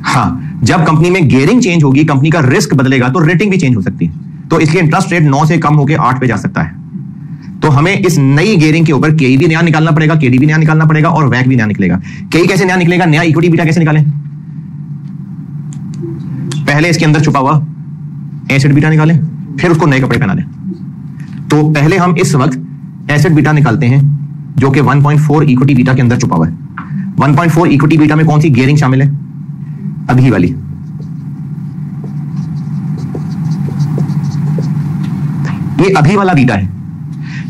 A: हाँ, जब कंपनी में गियरिंग चेंज होगी, कंपनी का रिस्क बदलेगा तो रेटिंग भी चेंज हो सकती है। तो इसलिए इंटरेस्ट रेट 9 से कम होकर 8 पे जा सकता है। तो हमें इस नई गियरिंग के ऊपर केई भी नया निकालना पड़ेगा, केडी भी नया निकालना पड़ेगा और वैक भी नया निकलेगा। केई कैसे नया निकलेगा, नया इक्विटी बीटा कैसे निकालें, पहले इसके अंदर छुपा हुआ एसेट बीटा निकालें, फिर उसको नए कपड़े पहना दें। तो पहले हम इस वक्त एसेट बीटा निकालते हैं जो कि 1.4 इक्विटी बीटा के अंदर छुपा हुआ है। 1.4 इक्विटी बीटा में कौन सी गियरिंग शामिल है, अभी वाली, ये अभी वाला बीटा है।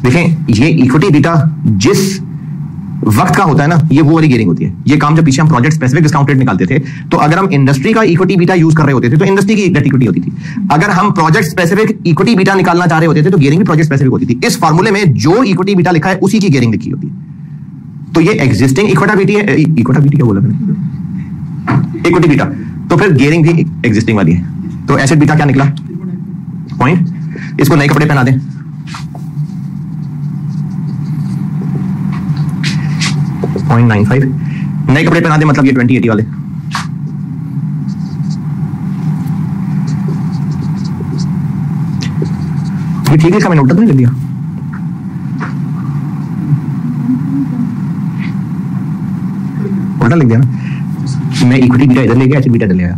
A: देखें, ये इक्विटी बीटा जिस वक्त का होता है ना, ये वो वाली गियरिंग होती है। ये काम जब पीछे हम प्रोजेक्ट स्पेसिफिक डिस्काउंट रेट निकालते थे, तो अगर हम इंडस्ट्री का इक्विटी बीटा यूज कर रहे होते थे तो इंडस्ट्री की डेट इक्विटी होती थी। अगर हम प्रोजेक्ट स्पेसिफिक इक्विटी बीटा निकालना चाह रहे होते थे तो गियरिंग भी प्रोजेक्ट स्पेसिफिक होती थी। इस फार्मूले में जो इक्विटी बीटा लिखा है उसी की गियरिंग लिखी होती है। तो ये एग्जिस्टिंग इक्विटी बीटी है, इक्विटी बीटी क्या बोला मैंने, इक्विटी बीटा, तो फिर गियरिंग भी एग्जिस्टिंग वाली है। तो एसेट बीटा क्या निकला, पॉइंट, इसको नए कपड़े पहना दें, .95 नए कपड़े पहना दे, मतलब ये 2080 वाले। ये ठीक है, इसका मैंने उल्टा तो नहीं लिख दिया, उल्टा लिख दिया ना। मैं इक्विटी बीटा इधर ले गया, एसेट बीटा इधर ले आया,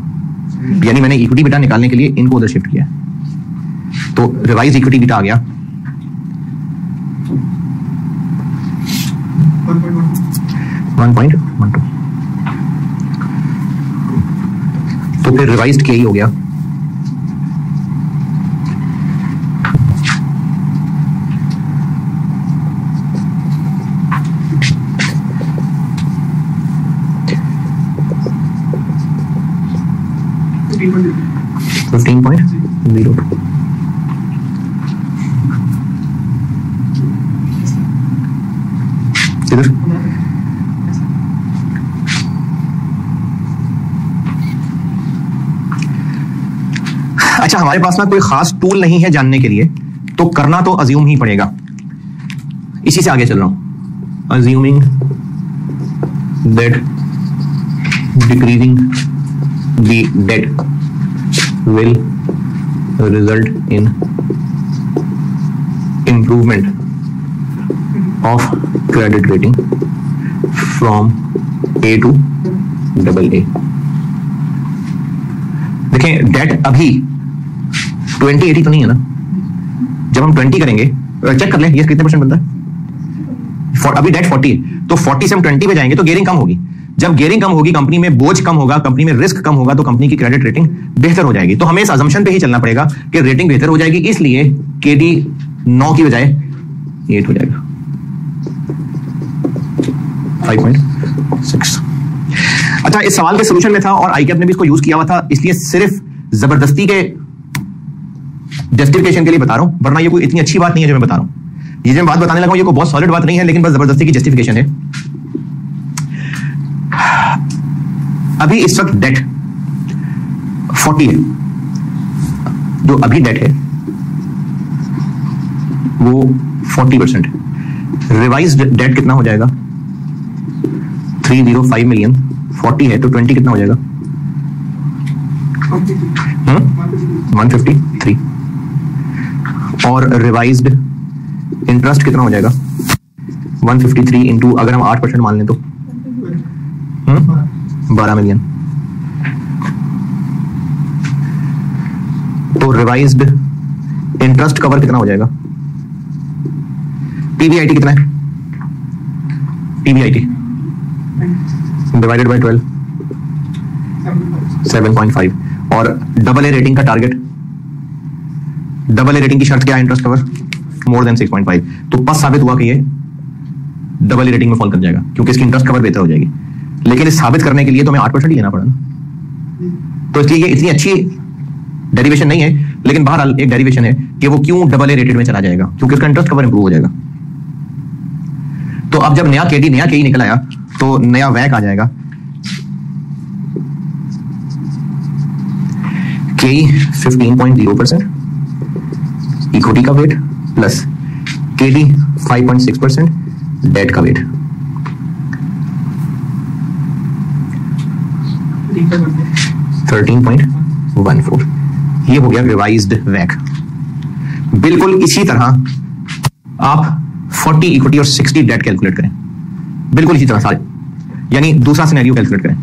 A: यानी मैंने इक्विटी बीटा निकालने के लिए इनको उधर शिफ्ट किया। तो रिवाइज इक्विटी बीटा आ गया 1.12। तो फिर रिवाइज्ड के ही हो गया 15.02। इधर अच्छा, हमारे पास ना कोई खास टूल नहीं है जानने के लिए, तो करना तो अज्यूम ही पड़ेगा। इसी से आगे चल रहा हूं, assuming that decreasing the debt will result in improvement of credit rating from A to AA। देखें, डेट अभी 2080 तो नहीं है ना, जब हम 20 करेंगे, चेक कर लें ये कितने % बनता है, अभी डेट 40 है, तो 40 से हम 20 पे जाएंगे तो गियरिंग कम होगी। जब गियरिंग कम होगी, कंपनी में बोझ कम होगा, कंपनी में रिस्क कम होगा, तो कंपनी की क्रेडिट रेटिंग बेहतर हो जाएगी। तो हमें इस अजम्पशन पे ही चलना पड़ेगा कि रेटिंग बेहतर हो जाएगी, इसलिए केडी 9 की बजाय 8 हो जाएगा, 5.6। अच्छा, इस सवाल के सोल्यूशन में था और आईकैप ने भी इसको यूज किया हुआ था, इसलिए सिर्फ जबरदस्ती के जस्टिफिकेशन के लिए बता रहा हूं, वरना ये कोई इतनी अच्छी बात नहीं है जो मैं बता रहा हूं। ये जो मैं बात बताने लगा हूं ये कोई बहुत सॉलिड बात नहीं है, लेकिन बस जबरदस्ती की जस्टिफिकेशन है। अभी इस वक्त डेट 40 है, जो अभी डेट है वो 40% है। रिवाइज्ड डेट कितना हो जाएगा? 305 मिलियन। 40 है तो 20 कितना हो जाएगा? 153। और रिवाइज्ड इंटरेस्ट कितना हो जाएगा? 153 इंटू, अगर हम 8% मान लें तो 12 मिलियन। तो रिवाइज्ड इंटरेस्ट कवर कितना हो जाएगा? पीबीआईटी कितना है? PBIT divided by 12, 7.5। और डबल ए रेटिंग का टारगेट, डबल ए रेटिंग की शर्त क्या है? Interest cover more than 6.5। तो बस साबित हुआ कि ये डबल ए रेटिंग में फॉल कर जाएगा, क्योंकि इसकी इंटरेस्ट कवर बेहतर हो जाएगी। लेकिन इस साबित करने के लिए तो हमें 8% ही लेना पड़ा ना, तो इसलिए ये इतनी अच्छी डेरिवेशन नहीं है, लेकिन बहरहाल एक डेरिवेशन है कि वो क्यों डबल ए रेटेड में चला जाएगा, क्योंकि इसका इंटरेस्ट कवर इंप्रूव हो जाएगा। तो अब जब नया केडी निकल आया तो नया वैक आ जाएगा, के 15.0% इक्विटी का वेट प्लस केडी 5.6% डेट का वेट। 13.14। ये हो गया रिवाइज्ड वैक। बिल्कुल इसी तरह आप 40 इक्विटी और 60 डेट कैलकुलेट करें, बिल्कुल इसी तरह सारे, यानी दूसरा सिनेरियो कैलकुलेट करें।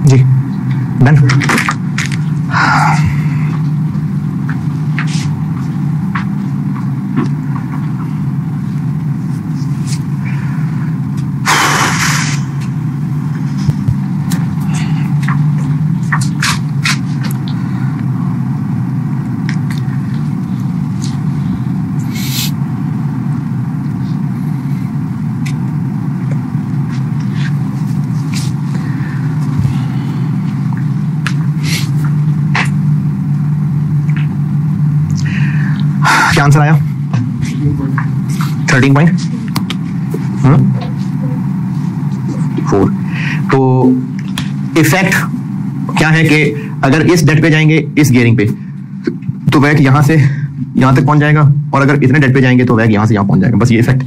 A: जी डन। क्या आंसर आया? 13.4। तो इफेक्ट क्या है कि अगर इस डेट पे जाएंगे इस गियरिंग पे तो वैक यहां से यहां तक पहुंच जाएगा, और अगर इतने डेट पे जाएंगे तो वैक यहां से यहां पहुंच जाएगा। बस ये इफेक्ट।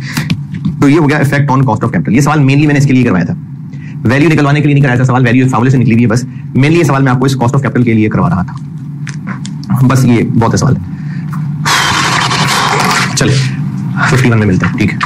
A: तो ये हो गया effect on cost of capital. ये सवाल मेनली मैंने इसके लिए करवाया था, वैल्यू निकलवाने के लिए नहीं कराया था सवाल, वैल्यू एक फार्मूले से निकली हुई है बस। मेनली ये सवाल मैं आपको इस कॉस्ट ऑफ कैपिटल के लिए करवा रहा था, बस ये बहुत है सवाल। चलिए 51 में मिलते हैं, ठीक है।